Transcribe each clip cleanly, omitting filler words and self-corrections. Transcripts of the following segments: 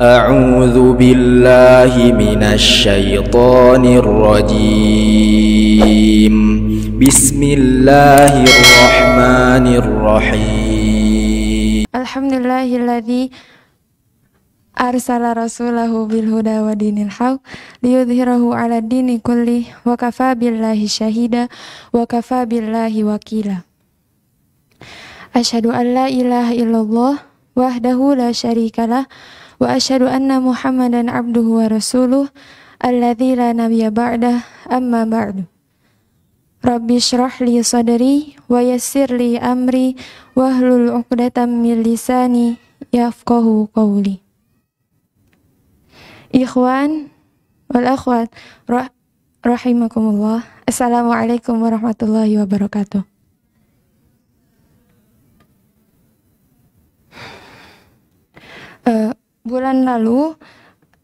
أعوذ بالله من الشيطان الرجيم بسم الله الرحمن الرحيم Alhamdulillahilladzi arsala rasulahu bil huda wa dinil haq liyudhhirahu 'ala dini kulli wa kafa billahi syahida wa kafa billahi wakila. Asyhadu an la ilaha illallah wahdahu la syarikalah wa asyhadu anna Muhammadan abduhu wa rasuluh alladzi la nabiyya ba'dah, amma ba'du. Rabbi syrah li sadri wa yassir li amri wahlul 'uqdatam min lisani yafqahu qawli. Ikhwan wal akhwat rahimakumullah. Assalamualaikum warahmatullahi wabarakatuh. Bulan lalu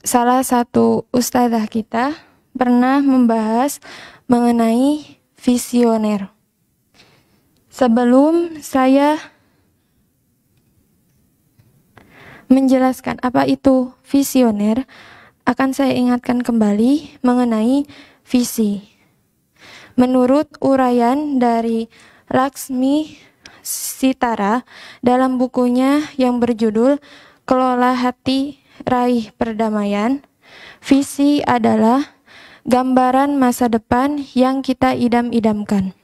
salah satu ustadzah kita pernah membahas mengenai visioner. Sebelum saya menjelaskan apa itu visioner, akan saya ingatkan kembali mengenai visi. Menurut uraian dari Laksmi Sitara dalam bukunya yang berjudul Kelola Hati Raih Perdamaian, visi adalah gambaran masa depan yang kita idam-idamkan.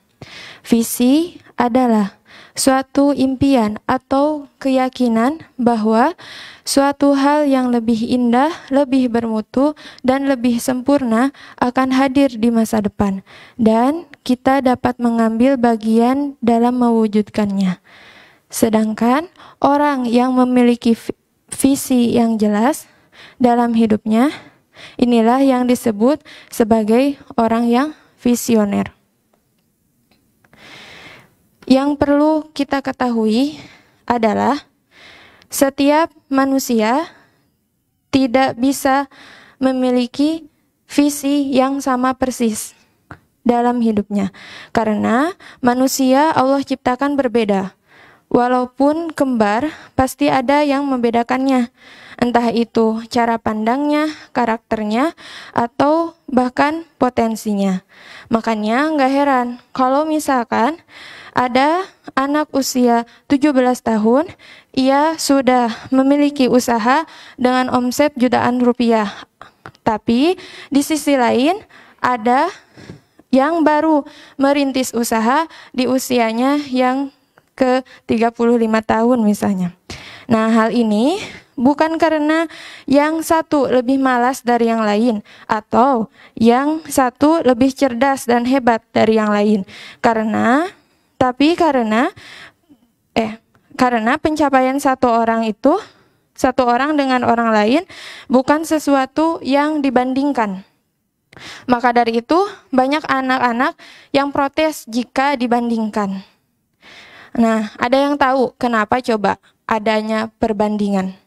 Visi adalah suatu impian atau keyakinan bahwa suatu hal yang lebih indah, lebih bermutu, dan lebih sempurna akan hadir di masa depan, dan kita dapat mengambil bagian dalam mewujudkannya. Sedangkan orang yang memiliki visi yang jelas dalam hidupnya, inilah yang disebut sebagai orang yang visioner. Yang perlu kita ketahui adalah setiap manusia tidak bisa memiliki visi yang sama persis dalam hidupnya, karena manusia Allah ciptakan berbeda. Walaupun kembar, pasti ada yang membedakannya, entah itu cara pandangnya, karakternya, atau bahkan potensinya. Makanya nggak heran kalau misalkan ada anak usia 17 tahun, ia sudah memiliki usaha dengan omset jutaan rupiah. Tapi di sisi lain ada yang baru merintis usaha di usianya yang ke 35 tahun misalnya. Nah, hal ini bukan karena yang satu lebih malas dari yang lain atau yang satu lebih cerdas dan hebat dari yang lain. Karena pencapaian satu orang dengan orang lain bukan sesuatu yang dibandingkan. Maka dari itu banyak anak-anak yang protes jika dibandingkan. Nah, ada yang tahu kenapa coba adanya perbandingan?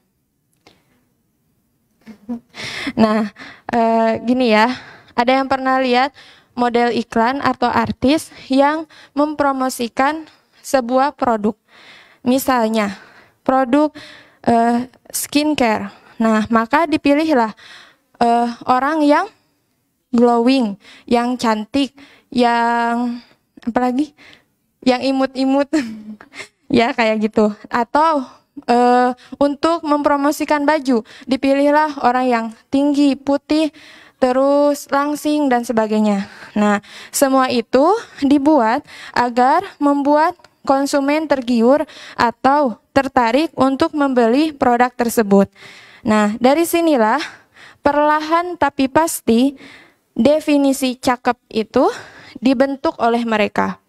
Nah, gini ya, ada yang pernah lihat model iklan atau artis yang mempromosikan sebuah produk. Misalnya, produk skincare. Nah, maka dipilihlah orang yang glowing, yang cantik, yang apalagi? Yang imut-imut, ya kayak gitu. Atau untuk mempromosikan baju, dipilihlah orang yang tinggi, putih, terus langsing dan sebagainya. Nah, semua itu dibuat agar membuat konsumen tergiur atau tertarik untuk membeli produk tersebut. Nah, dari sinilah perlahan tapi pasti definisi cakep itu dibentuk oleh mereka.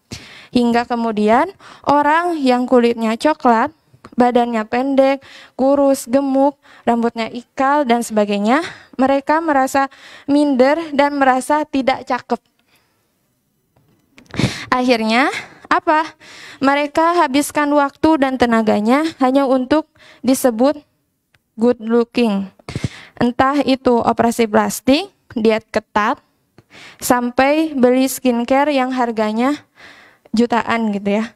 Hingga kemudian orang yang kulitnya coklat, badannya pendek, kurus, gemuk, rambutnya ikal, dan sebagainya, mereka merasa minder dan merasa tidak cakep. Akhirnya, apa? Mereka habiskan waktu dan tenaganya hanya untuk disebut good looking. Entah itu operasi plastik, diet ketat, sampai beli skincare yang harganya jutaan gitu ya.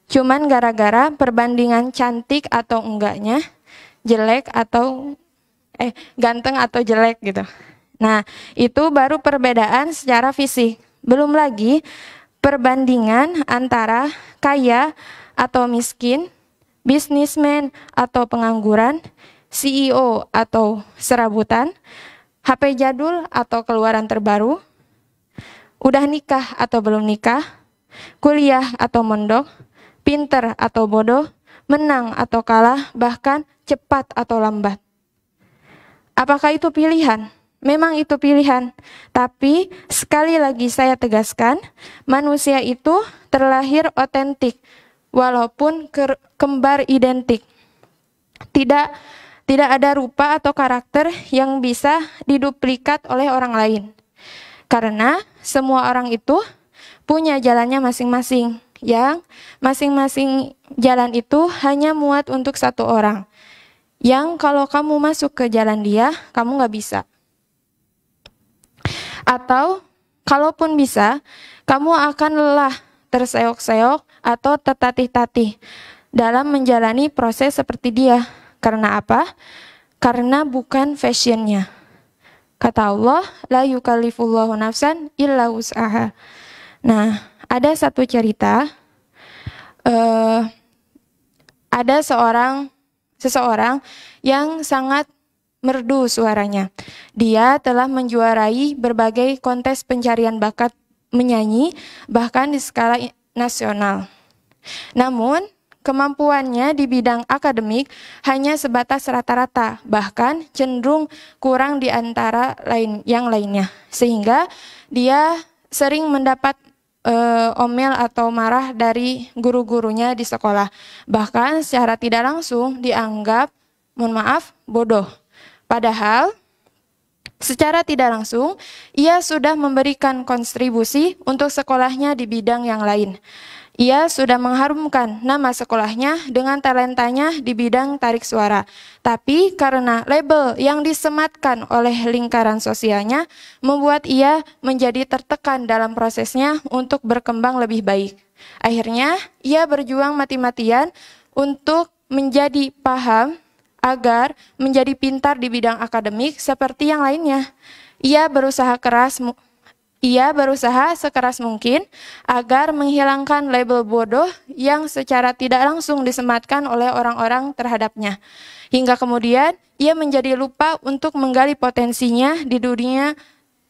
Cuman gara-gara perbandingan cantik atau enggaknya, jelek atau ganteng atau jelek gitu. Nah, itu baru perbedaan secara fisik. Belum lagi perbandingan antara kaya atau miskin, bisnismen atau pengangguran, CEO atau serabutan, HP jadul atau keluaran terbaru, udah nikah atau belum nikah, kuliah atau mondok, pinter atau bodoh, menang atau kalah, bahkan cepat atau lambat. Apakah itu pilihan? Memang itu pilihan. Tapi sekali lagi saya tegaskan, manusia itu terlahir otentik, walaupun kembar identik. Tidak ada rupa atau karakter yang bisa diduplikat oleh orang lain. Karena semua orang itu punya jalannya masing-masing, yang masing-masing jalan itu hanya muat untuk satu orang. Yang kalau kamu masuk ke jalan dia, kamu nggak bisa. Atau kalaupun bisa, kamu akan lelah, terseok-seok, atau tertatih-tatih dalam menjalani proses seperti dia. Karena apa? Karena bukan fashionnya. Kata Allah, la yukallifullahu nafsan illa wus'aha. Nah, ada satu cerita, ada seseorang yang sangat merdu suaranya. Dia telah menjuarai berbagai kontes pencarian bakat menyanyi, bahkan di skala nasional. Namun, kemampuannya di bidang akademik hanya sebatas rata-rata, bahkan cenderung kurang di antara yang lainnya. Sehingga dia sering mendapat omel atau marah dari guru-gurunya di sekolah. Bahkan secara tidak langsung dianggap, mohon maaf, bodoh. Padahal secara tidak langsung ia sudah memberikan kontribusi untuk sekolahnya di bidang yang lain. Ia sudah mengharumkan nama sekolahnya dengan talentanya di bidang tarik suara. Tapi karena label yang disematkan oleh lingkaran sosialnya membuat ia menjadi tertekan dalam prosesnya untuk berkembang lebih baik. Akhirnya ia berjuang mati-matian untuk menjadi paham agar menjadi pintar di bidang akademik seperti yang lainnya. Ia berusaha sekeras mungkin agar menghilangkan label bodoh yang secara tidak langsung disematkan oleh orang-orang terhadapnya. Hingga kemudian ia menjadi lupa untuk menggali potensinya di dunia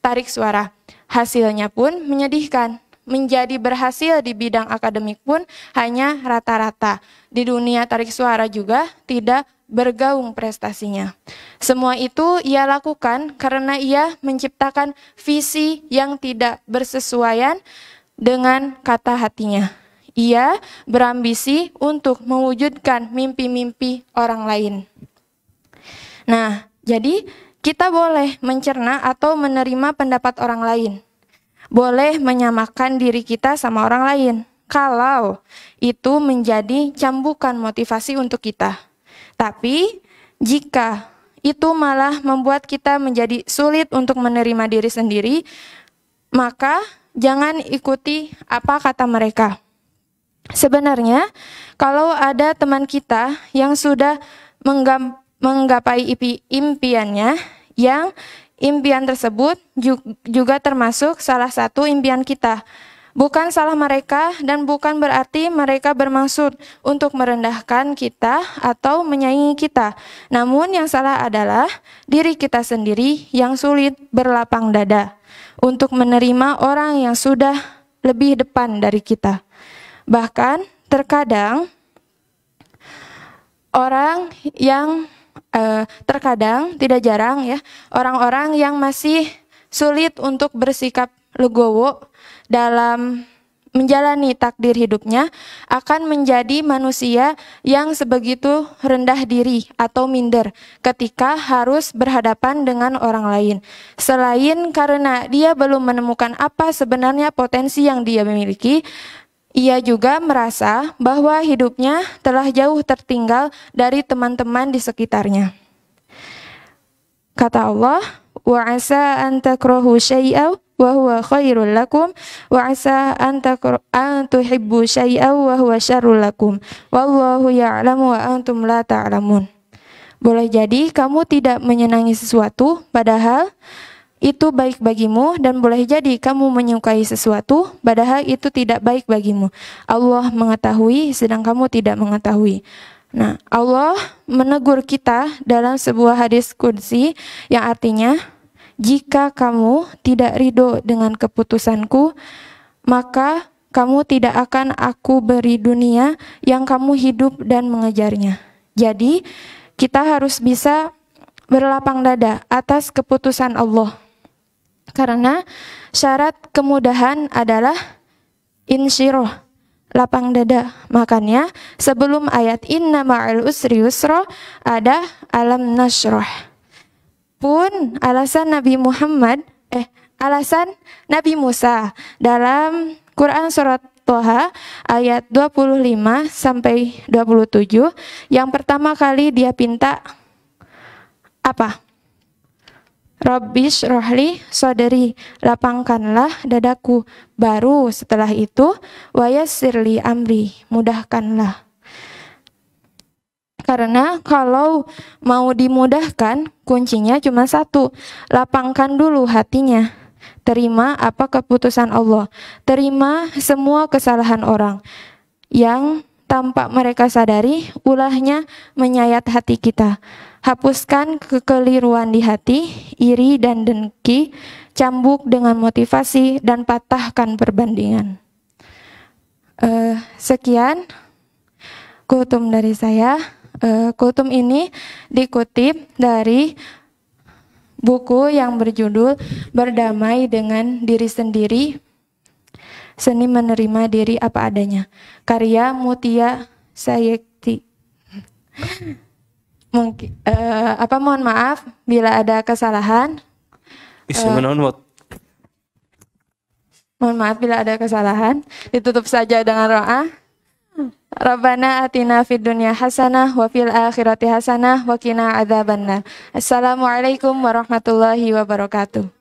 tarik suara. Hasilnya pun menyedihkan. Menjadi berhasil di bidang akademik pun hanya rata-rata. Di dunia tarik suara juga tidak bergaung prestasinya. Semua itu ia lakukan karena ia menciptakan visi yang tidak bersesuaian dengan kata hatinya. Ia berambisi untuk mewujudkan mimpi-mimpi orang lain. Nah, jadi kita boleh mencerna atau menerima pendapat orang lain. Boleh menyamakan diri kita sama orang lain. Kalau itu menjadi cambukan motivasi untuk kita. Tapi jika itu malah membuat kita menjadi sulit untuk menerima diri sendiri, maka jangan ikuti apa kata mereka. Sebenarnya, kalau ada teman kita yang sudah menggapai impiannya, yang impian tersebut juga termasuk salah satu impian kita. Bukan salah mereka dan bukan berarti mereka bermaksud untuk merendahkan kita atau menyaingi kita. Namun yang salah adalah diri kita sendiri yang sulit berlapang dada untuk menerima orang yang sudah lebih depan dari kita. Bahkan terkadang tidak jarang ya, orang-orang yang masih sulit untuk bersikap legowo dalam menjalani takdir hidupnya akan menjadi manusia yang sebegitu rendah diri atau minder ketika harus berhadapan dengan orang lain. Selain karena dia belum menemukan apa sebenarnya potensi yang dia miliki, ia juga merasa bahwa hidupnya telah jauh tertinggal dari teman-teman di sekitarnya. Kata Allah, wa asa an takrahu syai'aw wa huwa khairul lakum wa asa an tuhibbu syai'aw wa huwa syarrul lakum wallahu ya'lamu wa antum la ta'lamun. Boleh jadi kamu tidak menyenangi sesuatu padahal itu baik bagimu, dan boleh jadi kamu menyukai sesuatu padahal itu tidak baik bagimu. Allah mengetahui sedang kamu tidak mengetahui. Nah, Allah menegur kita dalam sebuah hadis qudsi yang artinya, jika kamu tidak ridho dengan keputusanku, maka kamu tidak akan aku beri dunia yang kamu hidup dan mengejarnya. Jadi, kita harus bisa berlapang dada atas keputusan Allah. Karena syarat kemudahan adalah insyirah, lapang dada. Makanya sebelum ayat inna ma'al usri yusra ada alam nashrah. Pun alasan Nabi Musa dalam Quran surat Toha ayat 25 sampai 27, yang pertama kali dia pinta apa? Rabbish rohli soderi, lapangkanlah dadaku. Baru setelah itu wayassirli amri, mudahkanlah. Karena kalau mau dimudahkan, kuncinya cuma satu, lapangkan dulu hatinya. Terima apa keputusan Allah, terima semua kesalahan orang yang tanpa mereka sadari ulahnya menyayat hati kita. Hapuskan kekeliruan di hati, iri dan dengki, cambuk dengan motivasi, dan patahkan perbandingan. Sekian kultum dari saya. Kultum ini dikutip dari buku yang berjudul Berdamai dengan Diri Sendiri, Seni Menerima Diri Apa Adanya, karya Mutia Sayekti. Mungkin mohon maaf bila ada kesalahan. Mohon maaf bila ada kesalahan. Ditutup saja dengan doa. Rabbana atina fid dunya hasanah wa fil akhirati hasanah wa qina adzabannar. Assalamualaikum warahmatullahi wabarakatuh.